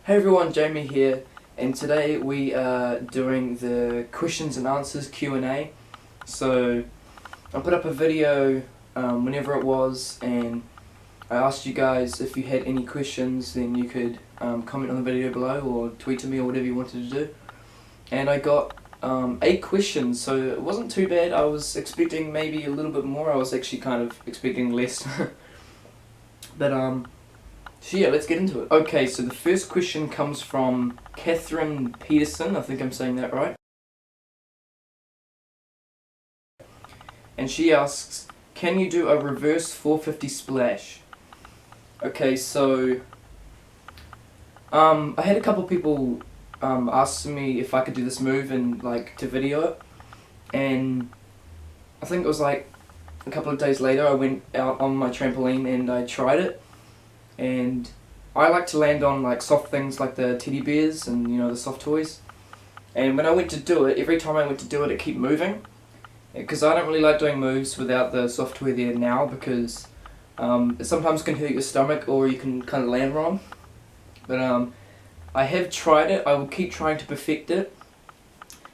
Hey everyone, Jamie here, and today we are doing the questions and answers Q&A. So I put up a video whenever it was, and I asked you guys if you had any questions, then you could comment on the video below or tweet to me or whatever you wanted to do. And I got 8 questions, so it wasn't too bad. I was expecting maybe a little bit more. I was actually kind of expecting less. But so yeah, let's get into it. Okay, so the first question comes from Catherine Peterson, I think I'm saying that right. And she asks, can you do a reverse 450 splash? Okay, so I had a couple people ask me if I could do this move and like to video it, and I think it was like a couple of days later I went out on my trampoline and I tried it. And I like to land on like soft things like the teddy bears and the soft toys. And when I went to do it, every time I went to do it, it kept moving. Because I don't really like doing moves without the soft toy there now, because it sometimes can hurt your stomach or you can kind of land wrong. But I have tried it. I will keep trying to perfect it.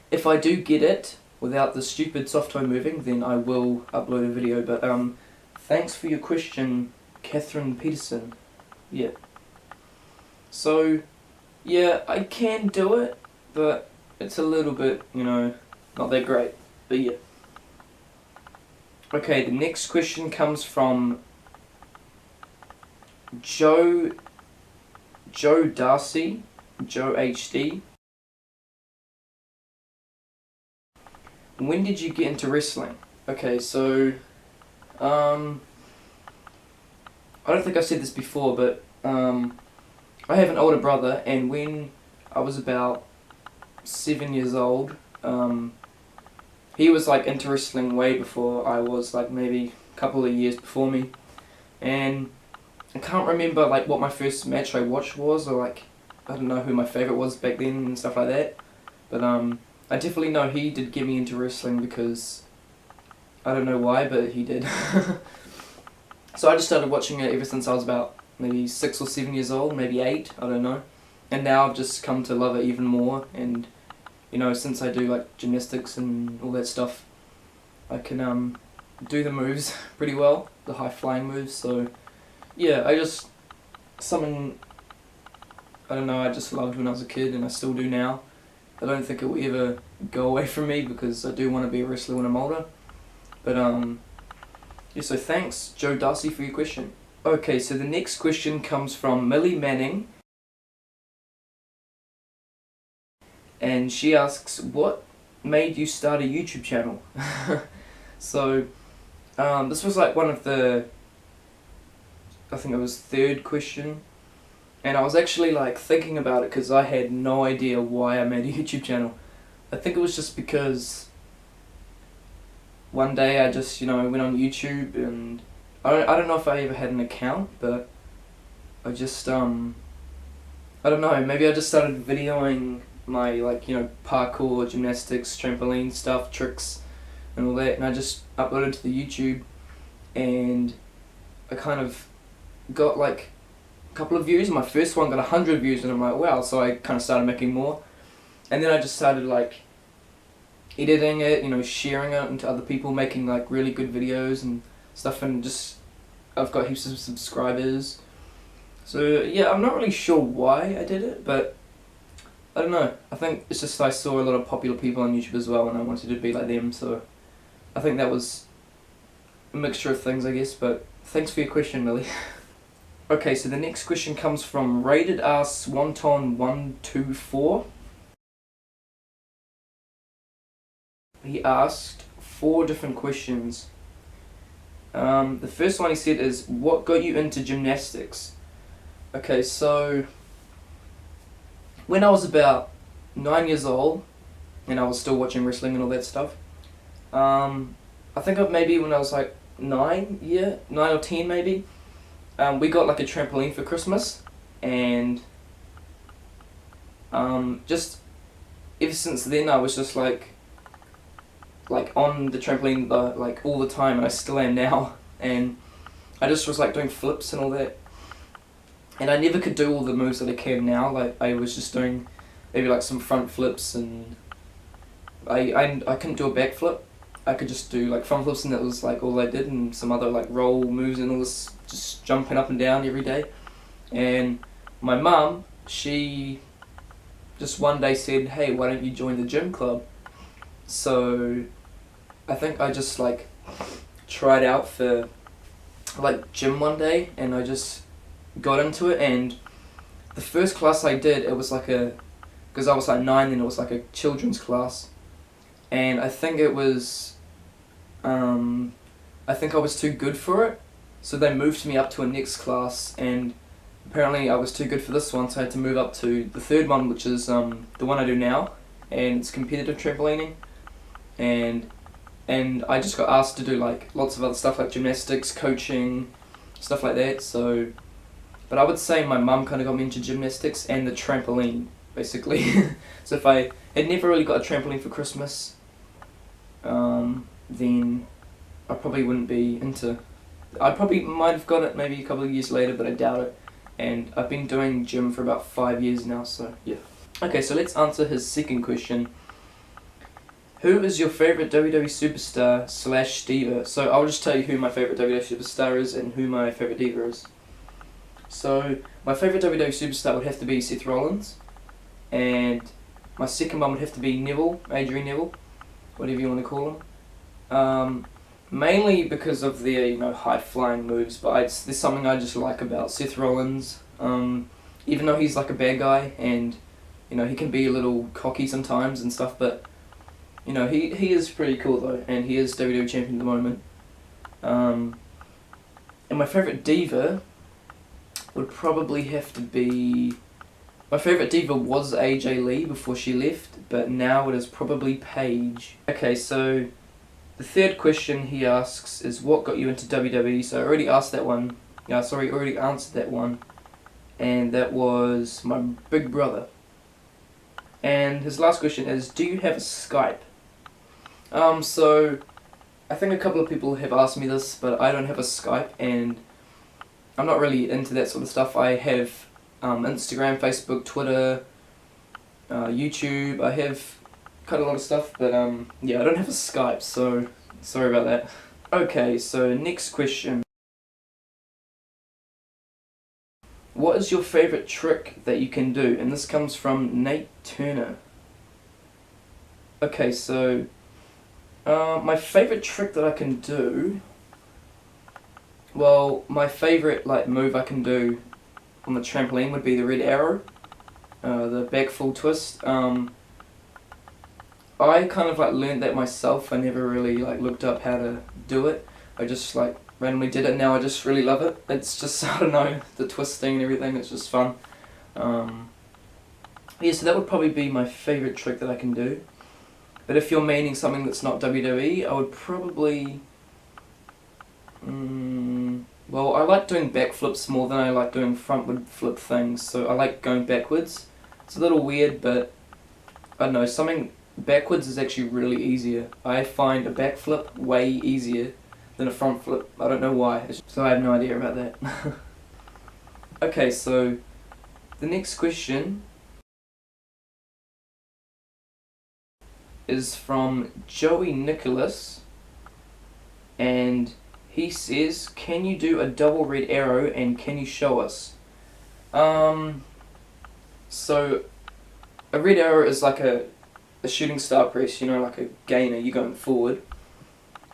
If I do get it without the stupid soft toy moving, then I will upload a video. But thanks for your question, Catherine Peterson. Yeah. So, yeah, I can do it, but it's a little bit, not that great. But yeah. Okay, the next question comes from Joe Darcy, Joe HD. When did you get into wrestling? Okay, so, I don't think I said this before, but I have an older brother, and when I was about 7 years old, he was like into wrestling way before I was, like maybe a couple of years before me. And I can't remember like what my first match I watched was, or like I don't know who my favourite was back then and stuff like that. But I definitely know he did get me into wrestling, because I don't know why, but he did. So I just started watching it ever since I was about maybe 6 or 7 years old, maybe 8, I don't know. And now I've just come to love it even more, and since I do like gymnastics and all that stuff, I can do the moves pretty well, the high flying moves. So yeah, I just loved when I was a kid, and I still do now. I don't think it will ever go away from me, because I do want to be a wrestler when I'm older. But yeah, so thanks, Joe Darcy, for your question. Okay, so the next question comes from Millie Manning. And she asks, what made you start a YouTube channel? So, this was like one of the, I think it was 3rd question. And I was actually like thinking about it, because I had no idea why I made a YouTube channel. I think it was just because one day I just, went on YouTube, and I don't know if I ever had an account, but I just, I don't know, maybe I just started videoing my, like, parkour, gymnastics, trampoline stuff, tricks, and all that, and I just uploaded to the YouTube, and I kind of got, like, a couple of views. My first one got 100 views, and I'm like, wow, so I kind of started making more, and then I just started, like, editing it, sharing it into other people, making, like, really good videos and stuff, and just, I've got heaps of subscribers. So, yeah, I'm not really sure why I did it, but I don't know. I think it's just I saw a lot of popular people on YouTube as well, and I wanted to be like them, so I think that was a mixture of things, I guess, but thanks for your question, Millie. Okay, so the next question comes from Rated R Swanton 124. He asked 4 different questions. The first one he said is, what got you into gymnastics? Okay, so when I was about 9 years old, and I was still watching wrestling and all that stuff, I think maybe when I was like 9 or 10 maybe, we got like a trampoline for Christmas, and just ever since then I was just like on the trampoline like all the time, and I still am now, and I just was like doing flips and all that. and I never could do all the moves that I can now. Like I was just doing maybe like some front flips, and I couldn't do a backflip. I could just do like front flips, and that was like all I did, and some other like roll moves and all this, just jumping up and down every day. And my mum, she just one day said, "Hey, why don't you join the gym club?" So I think I just like tried out for like gym one day, and I just got into it. And the first class I did, it was like because I was like 9 then, it was like a children's class, and I think it was, I think I was too good for it, so they moved me up to a next class, and apparently I was too good for this one, so I had to move up to the third one, which is the one I do now, and it's competitive trampolining, and I just got asked to do like lots of other stuff like gymnastics, coaching, stuff like that. So, but I would say my mum kind of got me into gymnastics and the trampoline, basically. So if I had never really got a trampoline for Christmas, then I probably wouldn't be into. I probably might have got it maybe a couple of years later, but I doubt it. And I've been doing gym for about 5 years now, so yeah. Okay, so let's answer his second question. Who is your favourite WWE superstar / diva? So I'll just tell you who my favourite WWE superstar is and who my favourite diva is. So my favourite WWE superstar would have to be Seth Rollins, and my second one would have to be Neville, Adrian Neville, whatever you want to call him. Mainly because of their high flying moves, but there's something I just like about Seth Rollins. Even though he's like a bad guy, and he can be a little cocky sometimes and stuff, but he is pretty cool though, and he is WWE champion at the moment. And my favourite diva would probably have to be. My favourite diva was AJ Lee before she left, but now it is probably Paige. Okay, so the third question he asks is what got you into WWE. So I already asked that one. Already answered that one, and that was my big brother. And his last question is, do you have a Skype? So I think a couple of people have asked me this, but I don't have a Skype, and I'm not really into that sort of stuff. I have Instagram, Facebook, Twitter, YouTube. I have quite a lot of stuff, but yeah, I don't have a Skype, so sorry about that. Okay, so next question. What is your favourite trick that you can do? And this comes from Nate Turner. Okay, so my favourite trick that I can do, well, my favourite move I can do on the trampoline would be the red arrow, the back full twist. I kind of learned that myself. I never really looked up how to do it. I just randomly did it. Now I just really love it. It's just, I don't know, the twisting and everything. It's just fun. Yeah, so that would probably be my favourite trick that I can do. But if you're meaning something that's not WWE, I would probably. Well, I like doing backflips more than I like doing frontward flip things. So I like going backwards. It's a little weird, but I don't know, something backwards is actually really easier. I find a backflip way easier than a front flip. I don't know why, so I have no idea about that. Okay, so the next question is from Joey Nicholas, and he says, can you do a double red arrow and can you show us? So a red arrow is like a shooting star press, like a gainer, you're going forward.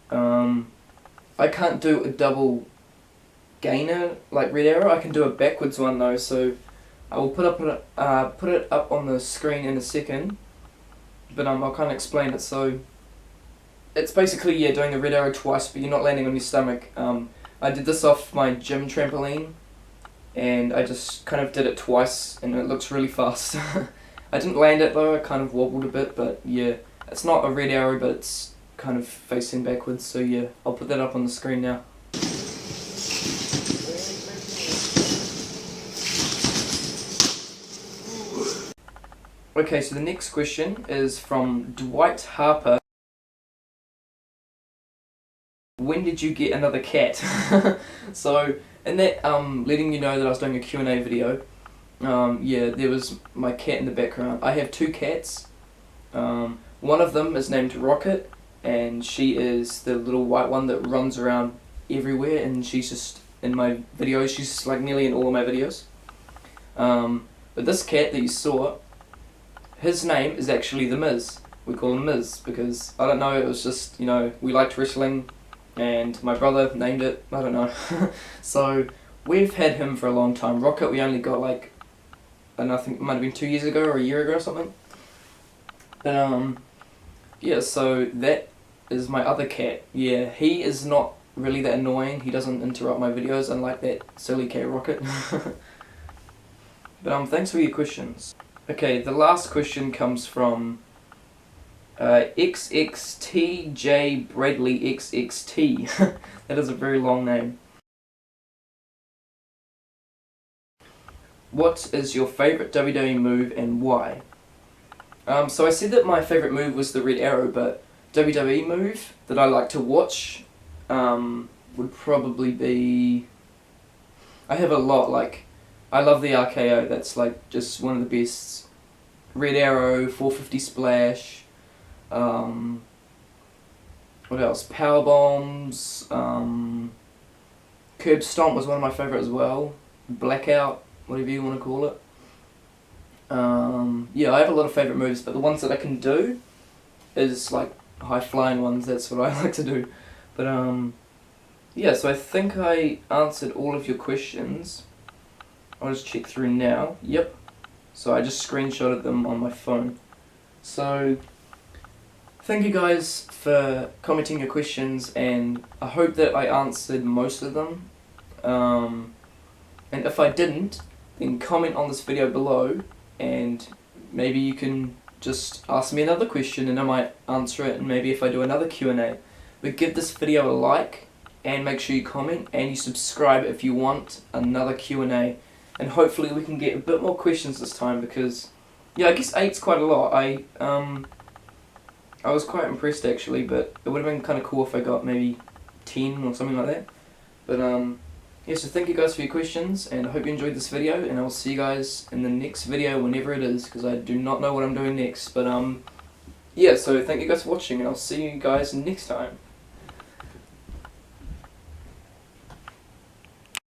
I can't do a double gainer like red arrow. I can do a backwards one though, so I will put it up on the screen in a second, but I'll kind of explain it. So it's basically doing the red arrow twice, but you're not landing on your stomach. I did this off my gym trampoline, and I just kind of did it twice, and it looks really fast. I didn't land it though, I kind of wobbled a bit, but yeah, it's not a red arrow, but it's kind of facing backwards, so yeah, I'll put that up on the screen now. Okay, so the next question is from Dwight Harper. When did you get another cat? So and that letting you know that I was doing a Q&A video. Yeah, there was my cat in the background. I have 2 cats. One of them is named Rocket, and she is the little white one that runs around everywhere, and she's just in my videos. She's like nearly in all of my videos. But this cat that you saw, his name is actually The Miz. We call him Miz because, I don't know, it was just, you know, we liked wrestling and my brother named it, I don't know. So we've had him for a long time. Rocket we only got like, I think it might have been 2 years ago or a year ago or something. But yeah, so that is my other cat. Yeah, he is not really that annoying. He doesn't interrupt my videos unlike that silly cat Rocket. But thanks for your questions. Okay, the last question comes from XXTJ Bradley XXT. That is a very long name. What is your favourite WWE move and why? So I said that my favourite move was the red arrow, but WWE move that I like to watch would probably be... I have a lot, like, I love the RKO, that's like just one of the best. Red arrow, 450 splash, what else, power bombs, curb stomp was one of my favourite as well, blackout, whatever you want to call it. Yeah, I have a lot of favourite moves, but the ones that I can do is like high flying ones. That's what I like to do. But yeah, so I think I answered all of your questions. I'll just check through now. Yep. So I just screenshotted them on my phone. So thank you guys for commenting your questions, and I hope that I answered most of them. And if I didn't, then comment on this video below, and maybe you can just ask me another question and I might answer it, and maybe if I do another Q&A. But give this video a like, and make sure you comment, and you subscribe if you want another Q&A. And hopefully we can get a bit more questions this time, because, yeah, I guess 8's quite a lot. I was quite impressed actually, but it would have been kind of cool if I got maybe 10 or something like that. But yeah, so thank you guys for your questions, and I hope you enjoyed this video, and I'll see you guys in the next video whenever it is, because I do not know what I'm doing next. But yeah, so thank you guys for watching, and I'll see you guys next time.